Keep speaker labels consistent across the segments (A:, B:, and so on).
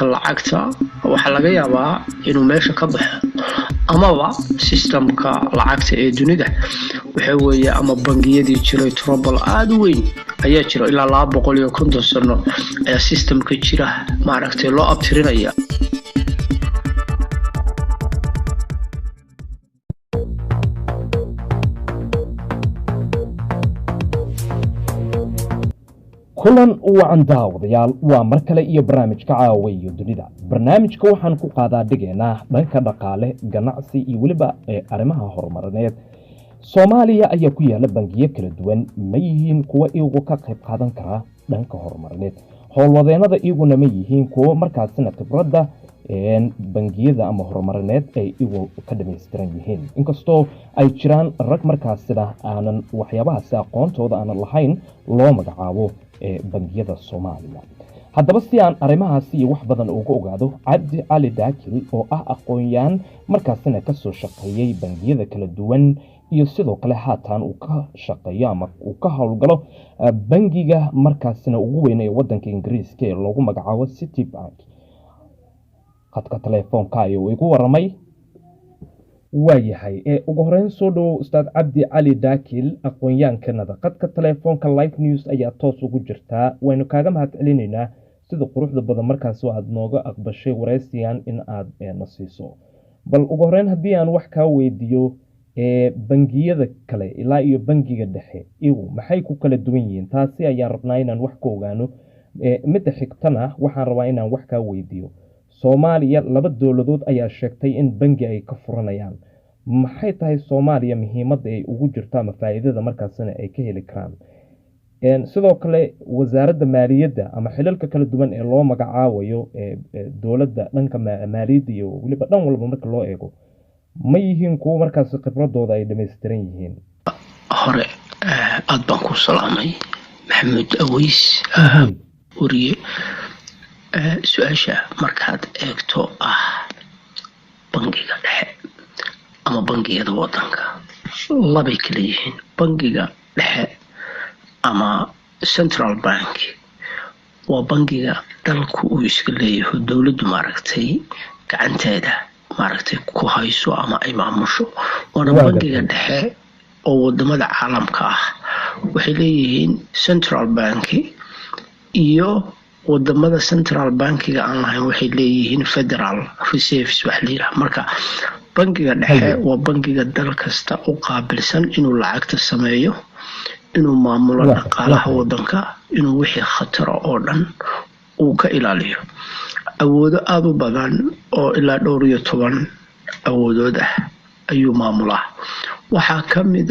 A: systemka lacagta waxa laga yaabaa inuu meesha ka baxo amaba systemka lacagta ee dunida waxa weeye ama bangiyadii jiray trouble aad u weyn ayaa jira ilaa 250 sano ayaa systemka jira maaragtay loo abtirinaya
B: kulan wacan daawadayaal waa mar kale iyo barnaamijka caawiyo dunida barnaamijka waxaan ku qaadaa dhigeena dhanka dhaqaale ganacsi iyo waliba arrimaha horumarineed Soomaaliya ayaa ku yaala bangiyo kala duwan ma yihiin kuwa iyagu ka qayb qaadan kara dhanka horumarineed howlwadeenada iyaguna ma yihiin kuwa markaasina khibradda bangiyada ama horumarineed ay iyagu ka dhameystiran yihiin inkastoo ay jiraan rag markaasina aanan waxyaabahaas aqoontooda aanan lahayn loo magacaabo bangiyada Soomaaliya haddaba si aan arrimahaasi iyo wax badan uga ogaado Cabdi Cali Daakil oo ah aqoon-yahan markaasina ka soo shaqeeyay bangiyada kala duwan iyo sidoo kale haatan uu ka shaqeeyo ama uu ka howlgalo bangiga markaasina ugu weyn ee wadanka Ingiriiska ee loogu magacaabo Citibank khadka telefoonka ayuu igu waramay waayahay ugu horeyn soo dhow Ustaad Cabdi Cali Daakil aqoon-yahankanada khadka telefoonka live news ayaa toos ugu jirtaa waynu kaaga mahadcelinaynaa sida quruxda badan markaas oo aad nooga aqbashay wareysigan in aad nasiiso bal ugu horeyn haddii aan wax ka weydiiyo bangiyada kale ilaa iyo bangiga dhexe iyagu maxay ku kala duwan yihiin taasi ayaan rabnaa inaan wax ka ogaano midda xigtana waxaan rabaa inaan wax ka weydiiyo Soomaaliya laba dawladood ayaa sheegtay in bangi ay ka furanayaan maxay tahay Soomaaliya muhiimadda ay ugu jirto ama faa'iidada markaasna ay ka heli karaan sidoo kale wasaaradda maaliyadda ama xilalka kala duwan ee loo magacaabayo dawladda dhanka maaliyadda iyo waliba dhan walba marka loo eego ma yihiin kuwa markaas khibradooda ay dhameystiran yihiin
A: hore aad baan ku salaamay Maxamed Aweys wariye su'aasha markaad eegto bangiga dhexe ama bangiyada wadanka labay kala yihiin bangiga dhexe ama central bank waa bangiga dalku uu iska leeyahay dawladdu maaragtay gacanteeda maaragtay ku hayso ama ay maamusho waana bangiga dhexe oo wadamada caalamka waxay leeyihiin central bank iyo wadamada central bankiga aan lahayn waxay leeyihiin federal reserves wax leeyahay marka bangiga dhexe waa bangiga dal kasta u qaabilsan inuu lacagta sameeyo inuu maamulo dhaqaalaha wadanka inuu wixii khatar oo dhan uu ka ilaaliyo awoodo aad u badan oo ilaa 12 awoodood ayuu maamulaa waxaa ka mid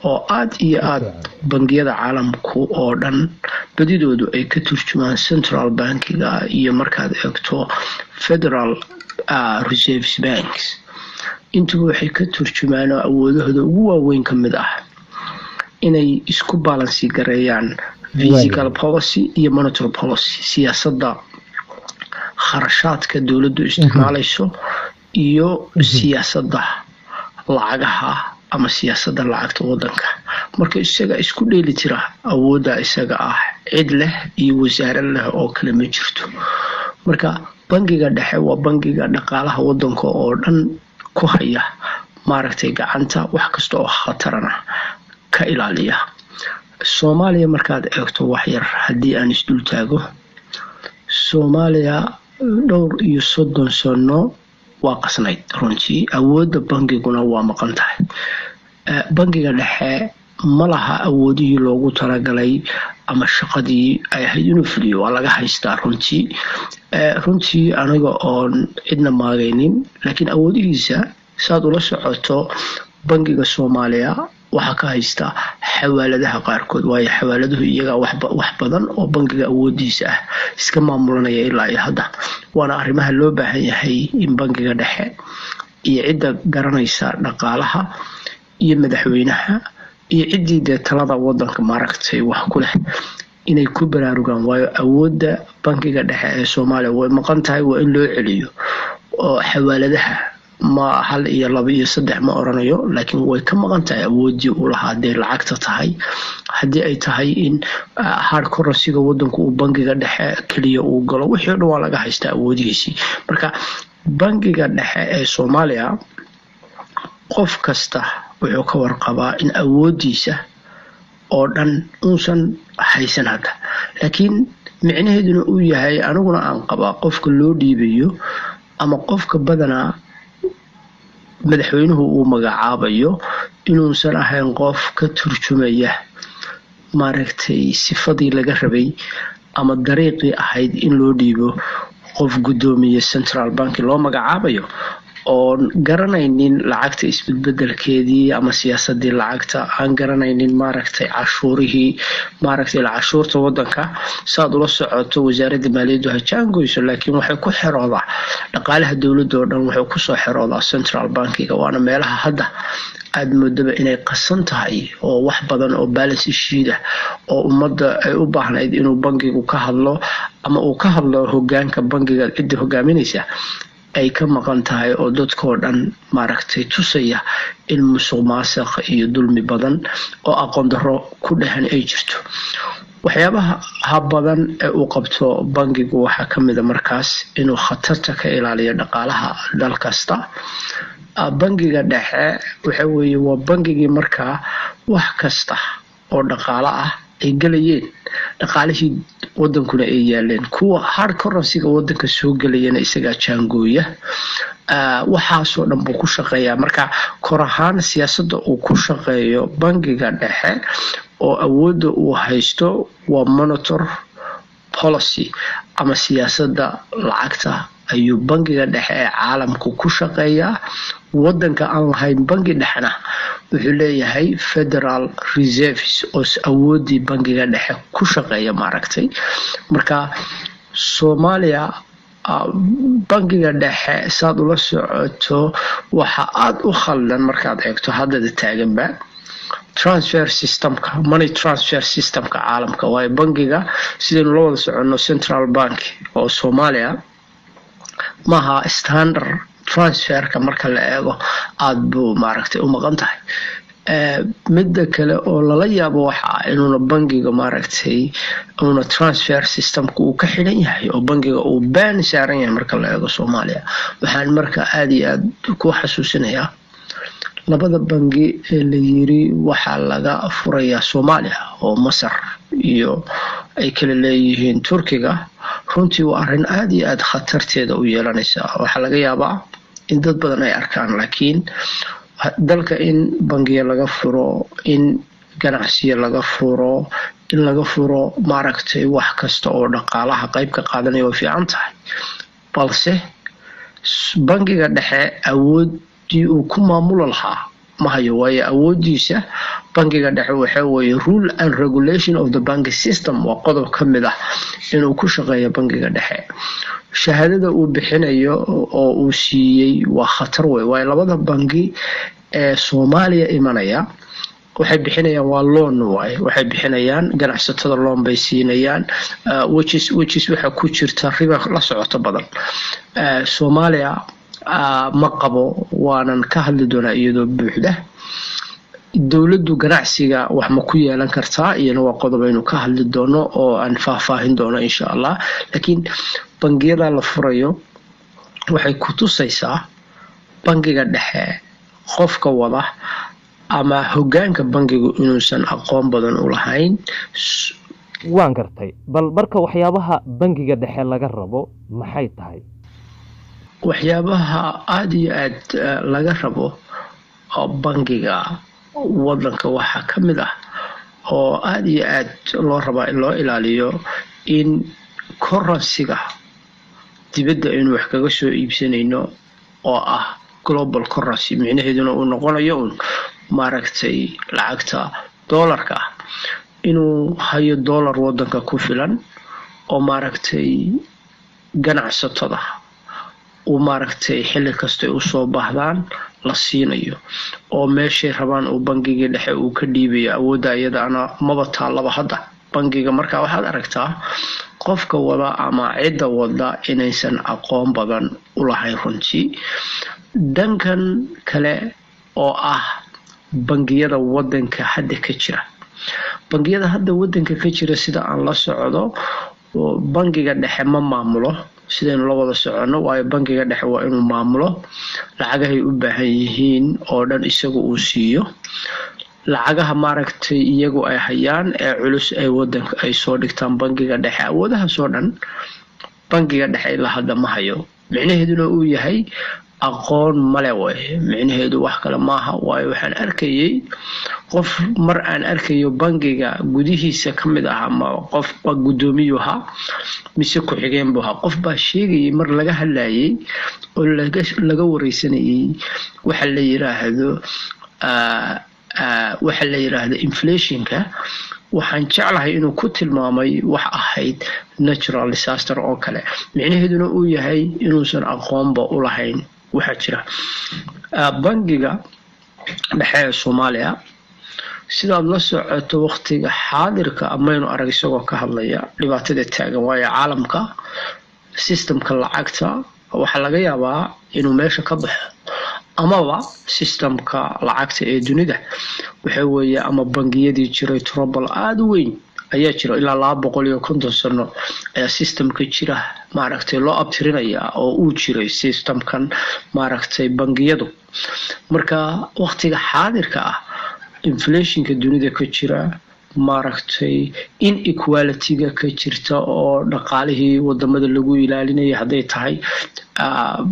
A: oo aad iyo aad bangiyada caalamku oo dhan badidoodu ay ka turjumaan central bankiga iyo markaad eegto federal reserves banks intuba waxay ka turjumaan awoodahooda ugu waaweyn ka mid inay isku balance gareeyaan fiscal policy iyo monetary policy siyaasadda kharashaadka dawladdu isticmaalayso iyo siyaasadda lacagaha ama siyaasadda lacagta wadanka marka isaga isku dheeli tira awoodda isaga cid leh iyo wasaarad leh oo kale ma jirto marka bangiga dhexe waa bangiga dhaqaalaha wadanka oo dhan ku haya maaragtay gacanta wax kasta oo khatarana ka ilaaliya Soomaaliya markaad eegto wax yar haddii aan isdul taago Soomaaliya 30 sano waa qasnayd runtii awoodda bangiguna waa maqan tahay bangiga dhexe ma laha awoodihii loogu talagalay ama shaqadii ay ahayd inuu fuliyo waa laga haystaa runtii aniga oon cidna maagaynin laakiin awoodihiisa saad ula socoto bangiga Soomaaliya waxa ka haysta xawaaladaha qaarkood waayo xawaaladuhu iyaga wax badan oo bangiga awoodiisa iska maamulanaya ilaa iyo hadda waana arrimaha loo baahan yahay in bangiga dhexe iyo cidda garanaysa dhaqaalaha iyo madaxweynaha iyo ciddii talada wadanka maaragtay wax ku leh inay ku baraarugaan waayo awoodda bangiga dhexe ee Soomaaliya way maqan tahay waa in loo celiyo oo xawaaladaha ma hal iyo laba iyo saddex ma oranayo, laakiin way ka maqan tahay awoodii uu lahaa hadday lacagta tahay, haddii ay tahay in hard currency-ga wadanku uu bangiga dhexe keliya uu galo, wixii o dhan waa laga haystaa awoodihiisii. marka bangiga dhexe ee Soomaaliya qof kasta wuxuu ka warqabaa in awoodiisa oo dhan uusan haysan hadda, laakiin micnaheeduna uu yahay aniguna aan qabaa qofka loo dhiibayo ama qofka badanaa madaxweynuhu uu magacaabayo inuusan ahayn qof ka turjumaya maaragtay sifadii laga rabay ama dariiqii ahayd in loo dhiibo qof gudoomiye central bank loo magacaabayo oo garanaynin lacagta isbedbedelkeedii ama siyaasadii lacagta, aan garanaynin maaragtay cashuurihii, maaragtay cashuurta wadanka saad ula socoto wasaaradda maaliyaddu ha jaangoyso, laakiin waxay ku xiroodaa dhaqaalaha dowladda oo dhan wuxuu kusoo xiroodaa central bankiga, waana meelaha hadda aad moodaba inay qasan tahay oo wax badan oo balance sheet ah oo ummadda ay u baahnayd inuu bankigu ka hadlo ama uu ka hadlo hogaanka bankiga cidda hogaaminaysa ay ka maqan tahay, oo dadkoo dhan maaragtay tusaya in musuq maasuq iyo dulmi badan oo aqoon darro ku dhahan ay jirto. waxyaabaha badan ee uu qabto bankigu waxaa ka mid a markaas inuu khatarta ka ilaaliyo dhaqaalaha dal kasta. bankiga dhexe waxa weeye waa bankigii markaa wax kasta oo dhaqaale ah ay galayeen, dhaqaalihii wadankuna ay yaaleen, kuwa hard currency-ga wadanka soo gelayana isagaa jaangooya. waxaasoo dhan buu ku shaqeeyaa. marka kor ahaan siyaasadda uu ku shaqeeyo bankiga dhexe oo awoodda uu haysto waa monitor policy ama siyaasadda lacagta ayuu bankiga dhexe ee caalamku ku shaqeeyaa. wadanka aan lahayn banki dhexena wuxuu leeyahay federal reserves oo awoodii bankiga dhexe ku shaqeeya maaragtay. marka Soomaaliya bankiga dhexe saad ula socoto waxa aad u khaldan markaad eegto haddada taaganba transfer systemka, money transfer systemka caalamka. waayo bankiga sidaynu la wada soconno central bank oo Soomaaliya maaha standard transferka marka la eego aad buu maaragtay u maqan tahay. midda kale oo lala yaabo waxa inuuna bankiga maaragtay una transfer systemka uu ka xidhan yahay oo bankiga uu baan saaran yahay marka la eego Soomaaliya. waxaan marka aad iyo aad ku xasuusinayaa labada banki ee la yiri waxaa laga furayaa Soomaaliya oo Masar iyo ay kala leeyihiin Turkiga. runtii waa arrin aad iyo aad khatarteeda u yeelanaysa. waxaa laga yaabaa in dad badan ay arkaan, laakiin dalka in bangiya laga furo, in ganacsiya laga furo, in laga furo maaragtay wax kasta oo dhaqaalaha qayb ka qaadanaya way fiican tahay, balse bankiga dhexe awoodii uu ku maamulo lahaa ma hayo. waayo awoodiisa bankiga dhexe waxa weeye rule and regulation of the banking system waa qodob ka mid ah inuu ku shaqeeyo bankiga dhexe. shahaadada uu bixinayo oo uu siiyey waa khatar wey. waayo labada banki ee Soomaaliya imanaya waxay bixinayaan waa loan waaye, waxay bixinayaan ganacsatada loan bay siinayaan, which is waxa ku jirta riba la socoto badan. Soomaaliya ma qabo, waanan ka hadli doonaa iyadoo buuxda. dowladdu ganacsiga wax ma ku yeelan kartaa iyana waa qodob aynu ka hadli doono oo aan faahfaahin doono insha Allah. laakiin bangiyada la furayo waxay ku tusaysaa bankiga dhexe qofka wada ama hogaanka bankigu inuusan aqoon badan u lahayn.
B: waan gartay, bal marka waxyaabaha bankiga dhexe laga rabo maxay tahay?
A: waxyaabaha aad iyo aad laga rabo oo bankiga wadanka waxaa ka mid ah oo aad iyo aad loo rabaa in loo ilaaliyo in currency-ga dibadda aynu wax kaga soo iibsanayno oo ah global currency, micnaheeduna uu noqonayo maaragtay lacagta doolarka inuu hayo doolar wadanka ku filan oo maaragtay ganacsatada uu maaragtay xilli kasta u soo baahdaan la siinayo oo meeshay rabaan uu bankiga dhexe uu ka dhiibayo. awoodda iyada ana maba taalaba hadda bangiga markaa waxaad aragtaa qofka wada ama cidda wada inaysan aqoon badan u lahayn runtii. dhankan kale oo ah bangiyada wadanka hadda ka jira, bangiyada hadda wadanka ka jira sida aan la socdo, bangiga dhexe ma maamulo sidaynu la wada socono, waayo bangiga dhexe waa inuu maamulo lacagahay u baahan yihiin oo dhan isagu uu siiyo. lacagaha maaragtay iyagu ay hayaan ee culus ay wadanka ay soo dhigtaan bangiga dhexe, awoodahaasoo dhan bangiga dhexe ilaa hadda ma hayo. micnaheeduna uu yahay aqoon male way, micnaheedu wax kale maaha. waayo waxaan arkayay qof mar aan arkayo bangiga gudihiisa ka mid ah, ama qof guddoomiye ahaa mise ku-xigeen buu ahaa, qof baa sheegayay mar laga hadlayay oo laga wareysanayay waxa la yiraahdo inflationka. waxaan jeclahay inuu ku tilmaamay wax ahayd natural disaster oo kale, micnaheeduna uu yahay inuusan aqoonba u lahayn waxa jira. bangiga dhexe ee Soomaaliya sidaad la socoto waqtiga xaadirka amaynu arag isagoo ka hadlaya dhibaatada taagan, waayo caalamka systemka lacagta waxa laga yaabaa inuu meesha ka baxo, amaba systemka lacagta ee dunida waxa weeye ama bangiyadii jiray trouble aad u weyn ayaa jira, ilaa 250 sano ayaa systemka jira maaragtay loo abtirinaya oo uu jiray systemkan maaragtay bangiyadu. marka waqtiga xaadirka ah inflationka dunida ka jira, maaragtay inequality-ga ka jirta oo dhaqaalihii wadamada lagu ilaalinayay, hadday tahay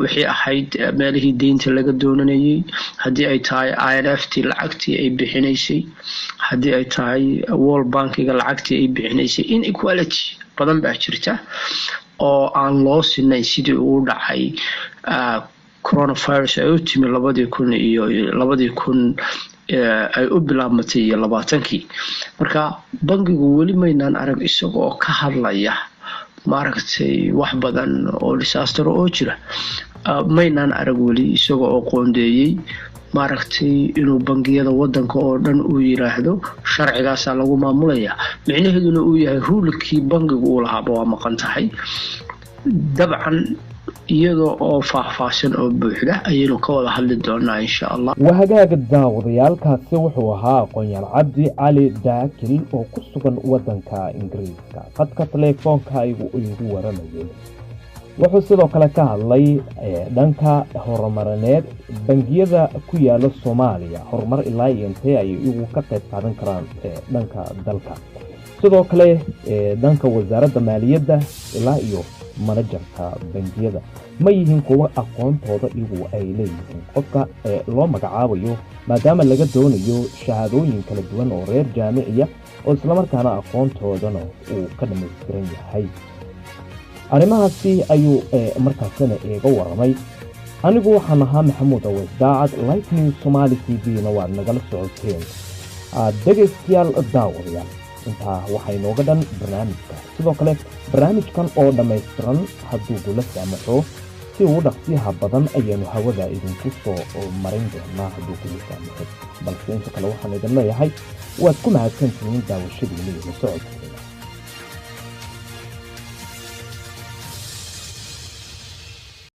A: wixii ahayd meelihii deynta laga doonanayay, haddii ay tahay IMF lacagtii ay bixinaysay, haddii ay tahay World Bankiga lacagtii ay bixinaysay, inequality badan baa jirta oo aan loo sinayn sidii uu dhacay coronavirus ay u timi 2020 ay u bilaabmatay 2020. marka bangigu weli maynaan arag isagoo ka hadlaya maaragtay wax badan oo disaster oo jira, maynaan arag weli isagoo oo qoondeeyay maaragtay inuu bangiyada wadanka oo dhan uu yiraahdo sharcigaasa lagu maamulaya. micnaheeduna uu yahay ruulkii bangigu uu lahaaba waa maqan tahay. dabcan iyadoo oo faahfaahsan oo buuxda ayaynu ka wada hadli doonaa insha Allah.
B: wahagaaga daawadayaalkaasi wuxuu ahaa aqoon-yahan Cabdi Cali Daakil oo ku sugan wadanka Ingiriiska. khadka telefoonka igu waramayo wuxuu sidoo kale ka hadlay dhanka horumarineed bangiyada ku yaala Soomaaliya, horumar ilaa intee ay ugu ka qayb qaadan karaan dhanka dalka. sidoo kale dhanka wasaaradda maaliyadda ilaa iyo managerka bangiyada ma yihiin kuwa aqoontooda iyagu ay leeyihiin qofka loo magacaabayo, maadaama laga doonayo shahaadooyin kala duwan oo reer jaamiciya oo isla markaana aqoontoodana uu ka dhammaystiran yahay. arrimahaasi ayuu markaasina iga waramay. anigu waxaan ahaa Maxamuud Aweys Daacad, Live News Somali TV-na waad nagala socoteen. dhegeystayaal daawadayaal, intaa waxay nooga dhan barnaamijka. sidoo kale barnaamijkan oo dhammaystiran hadduu gula saamaxo si uu dhaqsiyaha badan ayaanu hawada idinku soo marin doonaa hadduu gula saamaxo. balse inta kale waxaan idin leeyahay waad ku mahadsantihiin daawashadiina iyo la socodka.